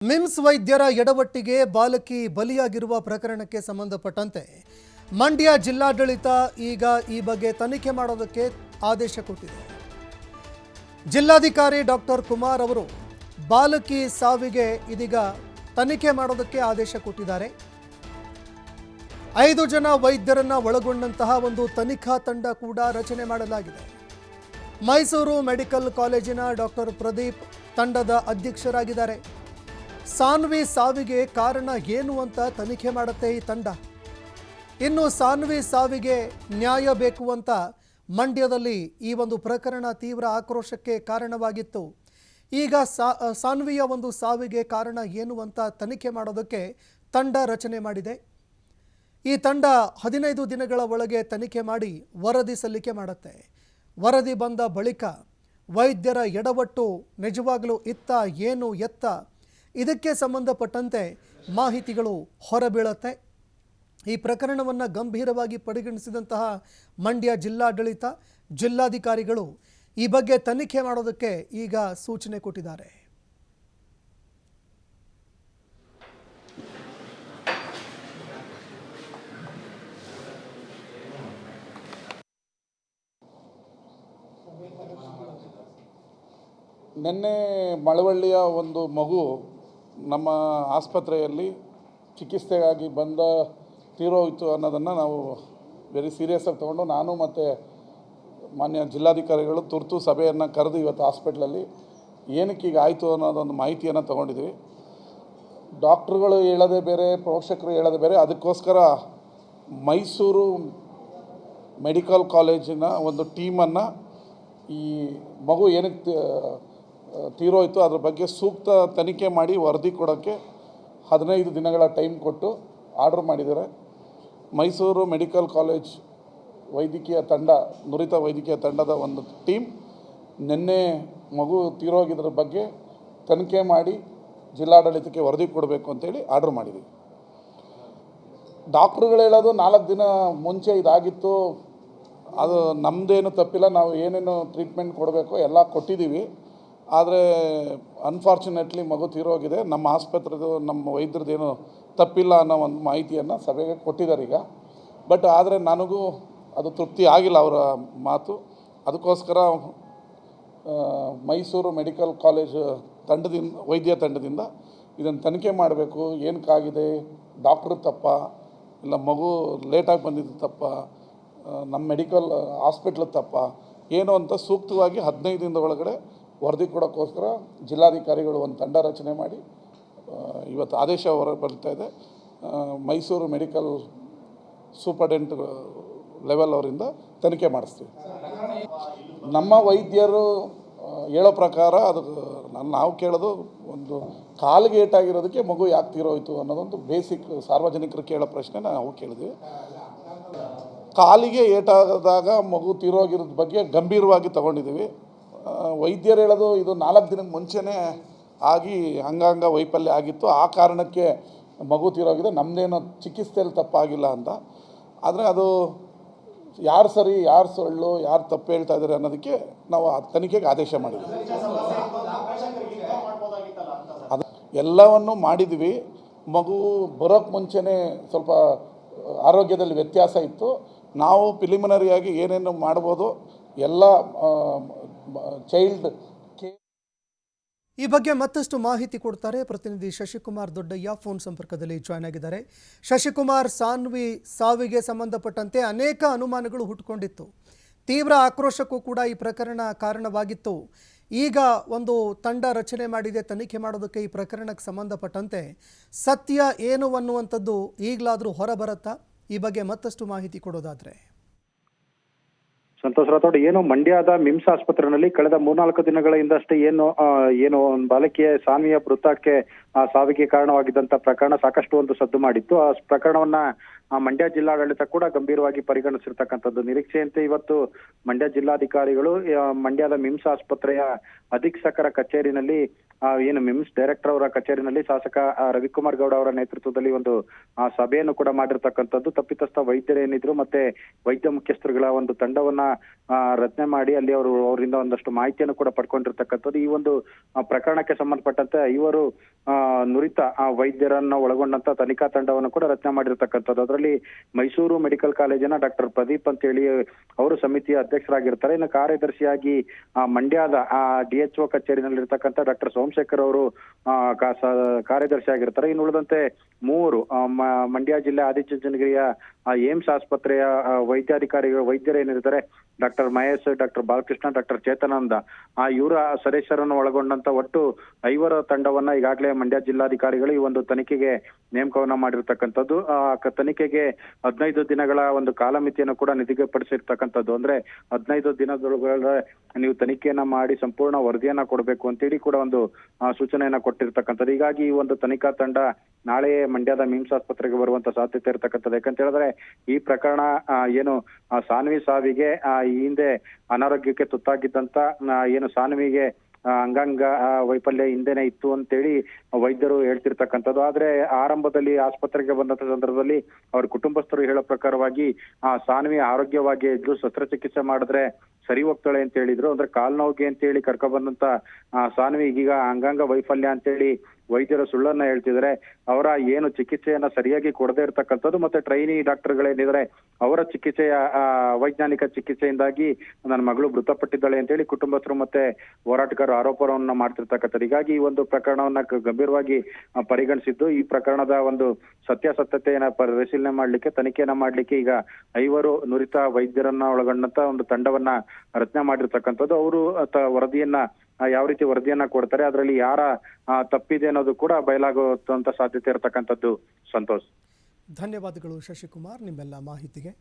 ಮಿಮ್ಸ್ ವೈದ್ಯರ ಎಡವಟ್ಟಿಗೆ ಬಾಲಕಿ ಬಲಿಯಾಗಿರುವ ಪ್ರಕರಣಕ್ಕೆ ಸಂಬಂಧಪಟ್ಟಂತೆ ಮಂಡ್ಯ ಜಿಲ್ಲಾಡಳಿತ ಈಗ ಈ ಬಗ್ಗೆ ತನಿಖೆ ಮಾಡೋದಕ್ಕೆ ಆದೇಶ ಕೊಟ್ಟಿದೆ. ಜಿಲ್ಲಾಧಿಕಾರಿ ಡಾಕ್ಟರ್ ಕುಮಾರ್ ಅವರು ಬಾಲಕಿ ಸಾವಿಗೆ ಇದೀಗ ತನಿಖೆ ಮಾಡೋದಕ್ಕೆ ಆದೇಶ ಕೊಟ್ಟಿದ್ದಾರೆ. 5 ಜನ ವೈದ್ಯರನ್ನ ಒಳಗೊಂಡಂತಹ ಒಂದು ತನಿಖಾ ತಂಡ ಕೂಡ ರಚನೆ ಮಾಡಲಾಗಿದೆ. ಮೈಸೂರು ಮೆಡಿಕಲ್ ಕಾಲೇಜಿನ ಡಾಕ್ಟರ್ ಪ್ರದೀಪ್ ತಂಡದ ಅಧ್ಯಕ್ಷರಾಗಿದ್ದಾರೆ. ಸಾನ್ವಿ ಸಾವಿಗೆ ಕಾರಣ ಏನು ಅಂತ ತನಿಖೆ ಮಾಡುತ್ತೆ ಈ ತಂಡ. ಇನ್ನು ಸಾನ್ವಿ ಸಾವಿಗೆ ನ್ಯಾಯ ಬೇಕು ಅಂತ ಮಂಡ್ಯದಲ್ಲಿ ಈ ಒಂದು ಪ್ರಕರಣ ತೀವ್ರ ಆಕ್ರೋಶಕ್ಕೆ ಕಾರಣವಾಗಿತ್ತು. ಈಗ ಸಾನ್ವಿಯ ಒಂದು ಸಾವಿಗೆ ಕಾರಣ ಏನು ಅಂತ ತನಿಖೆ ಮಾಡೋದಕ್ಕೆ ತಂಡ ರಚನೆ ಮಾಡಿದೆ. ಈ ತಂಡ 15 ದಿನಗಳ ಒಳಗೆ ತನಿಖೆ ಮಾಡಿ ವರದಿ ಸಲ್ಲಿಕೆ ಮಾಡುತ್ತೆ. ವರದಿ ಬಂದ ಬಳಿಕ ವೈದ್ಯರ ಎಡವಟ್ಟು ನಿಜವಾಗಲೂ ಇತ್ತ ಏನು ಎತ್ತ ಇದಕ್ಕೆ ಸಂಬಂಧಪಟ್ಟಂತೆ ಮಾಹಿತಿಗಳು ಹೊರಬೀಳುತ್ತೆ. ಈ ಪ್ರಕರಣವನ್ನು ಗಂಭೀರವಾಗಿ ಪರಿಗಣಿಸಿದಂತಹ ಮಂಡ್ಯ ಜಿಲ್ಲಾಡಳಿತ, ಜಿಲ್ಲಾಧಿಕಾರಿಗಳು ಈ ಬಗ್ಗೆ ತನಿಖೆ ಮಾಡೋದಕ್ಕೆ ಈಗ ಸೂಚನೆ ಕೊಟ್ಟಿದ್ದಾರೆ. ನಿನ್ನೆ ಮಳವಳ್ಳಿಯ ಒಂದು ಮಗು ನಮ್ಮ ಆಸ್ಪತ್ರೆಯಲ್ಲಿ ಚಿಕಿತ್ಸೆಗಾಗಿ ತೀರೋಯಿತು ಅನ್ನೋದನ್ನು ನಾವು ವೆರಿ ಸೀರಿಯಸ್ಸಾಗಿ ತೊಗೊಂಡು ನಾನು ಮತ್ತು ಮಾನ್ಯ ಜಿಲ್ಲಾಧಿಕಾರಿಗಳು ತುರ್ತು ಸಭೆಯನ್ನು ಕರೆದು ಇವತ್ತು ಹಾಸ್ಪಿಟ್ಲಲ್ಲಿ ಏನಕ್ಕೆ ಈಗ ಆಯಿತು ಅನ್ನೋದೊಂದು ಮಾಹಿತಿಯನ್ನು ತೊಗೊಂಡಿದ್ವಿ. ಡಾಕ್ಟ್ರುಗಳು ಹೇಳೋದೇ ಬೇರೆ, ಪೋಷಕರು ಹೇಳೋದೇ ಬೇರೆ. ಅದಕ್ಕೋಸ್ಕರ ಮೈಸೂರು ಮೆಡಿಕಲ್ ಕಾಲೇಜಿನ ಒಂದು ಟೀಮನ್ನು ಈ ಮಗು ಏನಕ್ಕೆ ತೀರೋಯಿತು ಅದ್ರ ಬಗ್ಗೆ ಸೂಕ್ತ ತನಿಖೆ ಮಾಡಿ ವರದಿ ಕೊಡೋಕ್ಕೆ 15 ದಿನಗಳ ಟೈಮ್ ಕೊಟ್ಟು ಆರ್ಡ್ರ್ ಮಾಡಿದ್ದಾರೆ. ಮೈಸೂರು ಮೆಡಿಕಲ್ ಕಾಲೇಜ್ ವೈದ್ಯಕೀಯ ತಂಡ, ನುರಿತ ವೈದ್ಯಕೀಯ ತಂಡದ ಒಂದು ಟೀಮ್ ನಿನ್ನೆ ಮಗು ತೀರೋಗಿದ್ರ ಬಗ್ಗೆ ತನಿಖೆ ಮಾಡಿ ಜಿಲ್ಲಾಡಳಿತಕ್ಕೆ ವರದಿ ಕೊಡಬೇಕು ಅಂತೇಳಿ ಆರ್ಡ್ರ್ ಮಾಡಿದ್ದೀವಿ. ಡಾಕ್ಟ್ರುಗಳು ಹೇಳೋದು 4 ದಿನ ಮುಂಚೆ ಇದಾಗಿತ್ತು, ಅದು ನಮ್ಮದೇನು ತಪ್ಪಿಲ್ಲ, ನಾವು ಏನೇನು ಟ್ರೀಟ್ಮೆಂಟ್ ಕೊಡಬೇಕು ಎಲ್ಲ ಕೊಟ್ಟಿದ್ದೀವಿ. ಆದರೆ ಅನ್ಫಾರ್ಚುನೇಟ್ಲಿ ಮಗು ತೀರೋಗಿದೆ. ನಮ್ಮ ಆಸ್ಪತ್ರೆದು ನಮ್ಮ ವೈದ್ಯರದ್ದೇನು ತಪ್ಪಿಲ್ಲ ಅನ್ನೋ ಒಂದು ಮಾಹಿತಿಯನ್ನು ಸಭೆಗೆ ಕೊಟ್ಟಿದ್ದಾರೆ ಈಗ. ಬಟ್ ಆದರೆ ನನಗೂ ಅದು ತೃಪ್ತಿ ಆಗಿಲ್ಲ ಅವರ ಮಾತು. ಅದಕ್ಕೋಸ್ಕರ ಮೈಸೂರು ಮೆಡಿಕಲ್ ಕಾಲೇಜ್ ವೈದ್ಯ ತಂಡದಿಂದ ಇದನ್ನು ತನಿಖೆ ಮಾಡಬೇಕು. ಏನಕ್ಕಾಗಿದೆ, ಡಾಕ್ಟ್ರ್ ತಪ್ಪ ಇಲ್ಲ ಮಗು ಲೇಟಾಗಿ ಬಂದಿದ್ದು ತಪ್ಪ, ನಮ್ಮ ಮೆಡಿಕಲ್ ಹಾಸ್ಪಿಟ್ಲ್ ತಪ್ಪ ಏನು ಅಂತ ಸೂಕ್ತವಾಗಿ 15 ದಿನದ ಒಳಗಡೆ ವರದಿ ಕೊಡೋಕ್ಕೋಸ್ಕರ ಜಿಲ್ಲಾಧಿಕಾರಿಗಳು ಒಂದು ತಂಡ ರಚನೆ ಮಾಡಿ ಇವತ್ತು ಆದೇಶ ಹೊರ ಬರ್ತಾ ಇದೆ. ಮೈಸೂರು ಮೆಡಿಕಲ್ ಸೂಪರ್ಡೆಂಟ್ ಲೆವೆಲ್ ಅವರಿಂದ ತನಿಖೆ ಮಾಡಿಸ್ತೀವಿ. ನಮ್ಮ ವೈದ್ಯರು ಹೇಳೋ ಪ್ರಕಾರ ಅದು ನಾವು ಕೇಳೋದು ಒಂದು ಕಾಲಿಗೆ ಏಟಾಗಿರೋದಕ್ಕೆ ಮಗು ಯಾಕೆ ತೀರೋಯ್ತು ಅನ್ನೋದೊಂದು ಬೇಸಿಕ್ ಸಾರ್ವಜನಿಕರು ಕೇಳೋ ಪ್ರಶ್ನೆ ನಾವು ಕೇಳಿದ್ವಿ. ಕಾಲಿಗೆ ಏಟಾದಾಗ ಮಗು ತೀರೋಗಿರೋದ ಬಗ್ಗೆ ಗಂಭೀರವಾಗಿ ತಗೊಂಡಿದ್ದೀವಿ. ವೈದ್ಯರು ಹೇಳೋದು ಇದು 4 ದಿನದ ಮುಂಚೆನೇ ಆಗಿ ಅಂಗಾಂಗ ವೈಫಲ್ಯ ಆಗಿತ್ತು, ಆ ಕಾರಣಕ್ಕೆ ಮಗು ತೀರೋಗಿದೆ, ನಮ್ಮದೇನೋ ಚಿಕಿತ್ಸೆಯಲ್ಲಿ ತಪ್ಪಾಗಿಲ್ಲ ಅಂತ. ಆದರೆ ಅದು ಯಾರು ಸರಿ, ಯಾರು ಸುಳ್ಳು, ಯಾರು ತಪ್ಪು ಹೇಳ್ತಾ ಇದ್ದಾರೆ ಅನ್ನೋದಕ್ಕೆ ನಾವು ಆ ತನಿಖೆಗೆ ಆದೇಶ ಮಾಡಿದ್ವಿ. ಅದು ಎಲ್ಲವನ್ನೂ ಮಾಡಿದ್ವಿ. ಮಗು ಬರೋಕ್ಕೆ ಮುಂಚೆನೇ ಸ್ವಲ್ಪ ಆರೋಗ್ಯದಲ್ಲಿ ವ್ಯತ್ಯಾಸ ಇತ್ತು. ನಾವು ಪ್ರಿಲಿಮಿನರಿಯಾಗಿ ಏನೇನು ಮಾಡ್ಬೋದು ಎಲ್ಲ ಚೈಲ್ಡ್ ಈ ಬಗ್ಗೆ ಮತ್ತಷ್ಟು ಮಾಹಿತಿ ಕೊಡ್ತಾರೆ ಪ್ರತಿನಿಧಿ ಶಶಿಕುಮಾರ್ ದೊಡ್ಡಯ್ಯ ಫೋನ್ ಸಂಪರ್ಕದಲ್ಲಿ ಜಾಯ್ನ್ ಆಗಿದ್ದಾರೆ. ಶಶಿಕುಮಾರ್, ಸಾನ್ವಿ ಸಾವಿಗೆ ಸಂಬಂಧಪಟ್ಟಂತೆ ಅನೇಕ ಅನುಮಾನಗಳು ಹುಟ್ಟುಕೊಂಡಿತ್ತು. ತೀವ್ರ ಆಕ್ರೋಶಕ್ಕೂ ಕೂಡ ಈ ಪ್ರಕರಣ ಕಾರಣವಾಗಿತ್ತು. ಈಗ ಒಂದು ತಂಡ ರಚನೆ ಮಾಡಿದೆ ತನಿಖೆ ಮಾಡೋದಕ್ಕೆ. ಈ ಪ್ರಕರಣಕ್ಕೆ ಸಂಬಂಧಪಟ್ಟಂತೆ ಸತ್ಯ ಏನು ಅನ್ನುವಂಥದ್ದು ಈಗಲಾದರೂ ಹೊರಬರುತ್ತಾ? ಈ ಬಗ್ಗೆ ಮತ್ತಷ್ಟು ಮಾಹಿತಿ ಕೊಡೋದಾದ್ರೆ. ಸಂತೋಷ್ ರಾಥೋಡ್, ಏನು ಮಂಡ್ಯದ ಮಿಮ್ಸ್ ಆಸ್ಪತ್ರೆಯಲ್ಲಿ ಕಳೆದ 3-4 ದಿನಗಳ ಹಿಂದಷ್ಟೇ ಏನು ಒಂದು ಬಾಲಕಿಯ ಸಾನ್ವಿಯ ಮೃತಕ್ಕೆ ಸಾವಿಗೆ ಕಾರಣವಾಗಿದ್ದಂತ ಪ್ರಕರಣ ಸಾಕಷ್ಟು ಒಂದು ಸದ್ದು ಮಾಡಿತ್ತು. ಆ ಪ್ರಕರಣವನ್ನ ಮಂಡ್ಯ ಜಿಲ್ಲಾಡಳಿತ ಕೂಡ ಗಂಭೀರವಾಗಿ ಪರಿಗಣಿಸಿರ್ತಕ್ಕಂಥದ್ದು. ನಿರೀಕ್ಷೆಯಂತೆ ಇವತ್ತು ಮಂಡ್ಯ ಜಿಲ್ಲಾಧಿಕಾರಿಗಳು ಮಂಡ್ಯದ ಮಿಮ್ಸ್ ಆಸ್ಪತ್ರೆಯ ಅಧೀಕ್ಷಕರ ಕಚೇರಿನಲ್ಲಿ ಏನು ಮಿಮ್ಸ್ ಡೈರೆಕ್ಟರ್ ಅವರ ಕಚೇರಿನಲ್ಲಿ ಶಾಸಕ ರವಿಕುಮಾರ್ ಗೌಡ ಅವರ ನೇತೃತ್ವದಲ್ಲಿ ಒಂದು ಸಭೆಯನ್ನು ಕೂಡ ಮಾಡಿರ್ತಕ್ಕಂಥದ್ದು. ತಪ್ಪಿತಸ್ಥ ವೈದ್ಯರೇನಿದ್ರು ಮತ್ತೆ ವೈದ್ಯ ಮುಖ್ಯಸ್ಥರುಗಳ ಒಂದು ತಂಡವನ್ನ ರಚನೆ ಮಾಡಿ ಅಲ್ಲಿ ಅವರಿಂದ ಒಂದಷ್ಟು ಮಾಹಿತಿಯನ್ನು ಕೂಡ ಪಡ್ಕೊಂಡಿರ್ತಕ್ಕಂಥದ್ದು. ಈ ಒಂದು ಪ್ರಕರಣಕ್ಕೆ ಸಂಬಂಧಪಟ್ಟಂತೆ 5 ನುರಿತ ವೈದ್ಯರನ್ನ ಒಳಗೊಂಡಂತ ತನಿಖಾ ತಂಡವನ್ನು ಕೂಡ ರಚನೆ ಮಾಡಿರ್ತಕ್ಕಂಥದ್ದು. ಅದರಲ್ಲಿ ಮೈಸೂರು ಮೆಡಿಕಲ್ ಕಾಲೇಜಿನ ಡಾಕ್ಟರ್ ಪ್ರದೀಪ್ ಅಂತ ಹೇಳಿ ಅವರು ಸಮಿತಿಯ ಅಧ್ಯಕ್ಷರಾಗಿರ್ತಾರೆ. ಇನ್ನು ಕಾರ್ಯದರ್ಶಿಯಾಗಿ ಮಂಡ್ಯದ DHO ಕಚೇರಿನಲ್ಲಿರ್ತಕ್ಕಂಥ ಡಾಕ್ಟರ್ ಸೋಮಶೇಖರ್ ಅವರು ಕಾರ್ಯದರ್ಶಿ ಆಗಿರ್ತಾರೆ. ಇನ್ನು ಉಳಿದಂತೆ 3 ಮಂಡ್ಯ ಜಿಲ್ಲೆ ಆದಿಚುಂಚನಗಿರಿಯ ಏಮ್ಸ್ ಆಸ್ಪತ್ರೆಯ ವೈದ್ಯರೇನಿರ್ತಾರೆ doctor Mahesh, doctor Balakrishna, doctor Chetanananda ಇವರ ಸದಸ್ಯರನ್ನು ಒಳಗೊಂಡಂತ ಒಟ್ಟು 5 ತಂಡವನ್ನ ಈಗಾಗಲೇ ಮಂಡ್ಯ ಜಿಲ್ಲಾಧಿಕಾರಿಗಳು ಈ ಒಂದು ತನಿಖೆಗೆ ನೇಮಕವನ್ನ ಮಾಡಿರ್ತಕ್ಕಂಥದ್ದು. ತನಿಖೆಗೆ 15 ದಿನಗಳ ಒಂದು ಕಾಲಮಿತಿಯನ್ನು ಕೂಡ ನಿಗದಿಪಡಿಸಿರ್ತಕ್ಕಂಥದ್ದು. ಅಂದ್ರೆ 15 ದಿನದೊಳಗಡೆ ನೀವು ತನಿಖೆಯನ್ನ ಮಾಡಿ ಸಂಪೂರ್ಣ ವರದಿಯನ್ನ ಕೊಡಬೇಕು ಅಂತೇಳಿ ಕೂಡ ಒಂದು ಸೂಚನೆಯನ್ನ ಕೊಟ್ಟಿರ್ತಕ್ಕಂಥದ್ದು. ಹೀಗಾಗಿ ಈ ಒಂದು ತನಿಖಾ ತಂಡ ನಾಳೆ ಮಂಡ್ಯದ ಮಿಮ್ಸ್ ಆಸ್ಪತ್ರೆಗೆ ಬರುವಂತ ಸಾಧ್ಯತೆ ಇರತಕ್ಕಂಥದ್ದು. ಯಾಕಂತ ಹೇಳಿದ್ರೆ ಈ ಪ್ರಕರಣ ಏನು ಸಾನ್ವಿ ಸಾವಿಗೆ ಈ ಹಿಂದೆ ಅನಾರೋಗ್ಯಕ್ಕೆ ತುತ್ತಾಗಿದ್ದಂತ ಏನು ಸಾನ್ವಿಗೆ ಅಂಗಾಂಗ ವೈಫಲ್ಯ ಹಿಂದೆನೆ ಇತ್ತು ಅಂತೇಳಿ ವೈದ್ಯರು ಹೇಳ್ತಿರ್ತಕ್ಕಂಥದ್ದು. ಆದ್ರೆ ಆರಂಭದಲ್ಲಿ ಆಸ್ಪತ್ರೆಗೆ ಬಂದಂತ ಸಂದರ್ಭದಲ್ಲಿ ಅವ್ರ ಕುಟುಂಬಸ್ಥರು ಹೇಳೋ ಪ್ರಕಾರವಾಗಿ ಸಾನ್ವಿ ಆರೋಗ್ಯವಾಗಿ ಇದ್ರು, ಶಸ್ತ್ರಚಿಕಿತ್ಸೆ ಮಾಡಿದ್ರೆ ಸರಿ ಹೋಗ್ತಾಳೆ ಅಂತ ಹೇಳಿದ್ರು. ಅಂದ್ರೆ ಕಾಲ್ ನೋವಿಗೆ ಅಂತ ಹೇಳಿ ಕರ್ಕೊ ಬಂದಂತ ಸಾನ್ವಿ ಈಗ ಅಂಗಾಂಗ ವೈಫಲ್ಯ ಅಂತೇಳಿ ವೈದ್ಯರು ಸುಳ್ಳನ್ನ ಹೇಳ್ತಿದ್ದಾರೆ. ಅವರ ಏನು ಚಿಕಿತ್ಸೆಯನ್ನ ಸರಿಯಾಗಿ ಕೊಡದೇ ಇರ್ತಕ್ಕಂಥದ್ದು ಮತ್ತೆ ಟ್ರೈನಿ ಡಾಕ್ಟರ್ಗಳೇನಿದ್ರೆ ಅವರ ಚಿಕಿತ್ಸೆಯ ವೈಜ್ಞಾನಿಕ ಚಿಕಿತ್ಸೆಯಿಂದಾಗಿ ನನ್ನ ಮಗಳು ಮೃತಪಟ್ಟಿದ್ದಾಳೆ ಅಂತೇಳಿ ಕುಟುಂಬಸ್ಥರು ಮತ್ತೆ ಹೋರಾಟಗಾರರು ಆರೋಪವನ್ನ ಮಾಡ್ತಿರ್ತಕ್ಕಂಥದ್ದು. ಹೀಗಾಗಿ ಈ ಒಂದು ಪ್ರಕರಣವನ್ನ ಗಂಭೀರವಾಗಿ ಪರಿಗಣಿಸಿದ್ದು ಈ ಪ್ರಕರಣದ ಒಂದು ಸತ್ಯಾಸತ್ಯತೆಯನ್ನ ಪರಿಶೀಲನೆ ಮಾಡ್ಲಿಕ್ಕೆ ತನಿಖೆಯನ್ನ ಮಾಡ್ಲಿಕ್ಕೆ ಈಗ 5 ನುರಿತ ವೈದ್ಯರನ್ನ ಒಳಗೊಂಡಂತ ಒಂದು ತಂಡವನ್ನ ರಚನೆ ಮಾಡಿರ್ತಕ್ಕಂಥದ್ದು. ಅವರು ವರದಿಯನ್ನ ಯಾವ ರೀತಿ ವರದಿಯನ್ನ ಕೊಡ್ತಾರೆ, ಅದರಲ್ಲಿ ಯಾರ ತಪ್ಪಿದೆ ಅನ್ನೋದು ಕೂಡ ಬಯಲಾಗುವಂತ ಸಾಧ್ಯತೆ ಇರತಕ್ಕಂಥದ್ದು. ಸಂತೋಷ್, ಧನ್ಯವಾದಗಳು ಶಶಿಕುಮಾರ್ ನಿಮ್ಮೆಲ್ಲ ಮಾಹಿತಿಗೆ.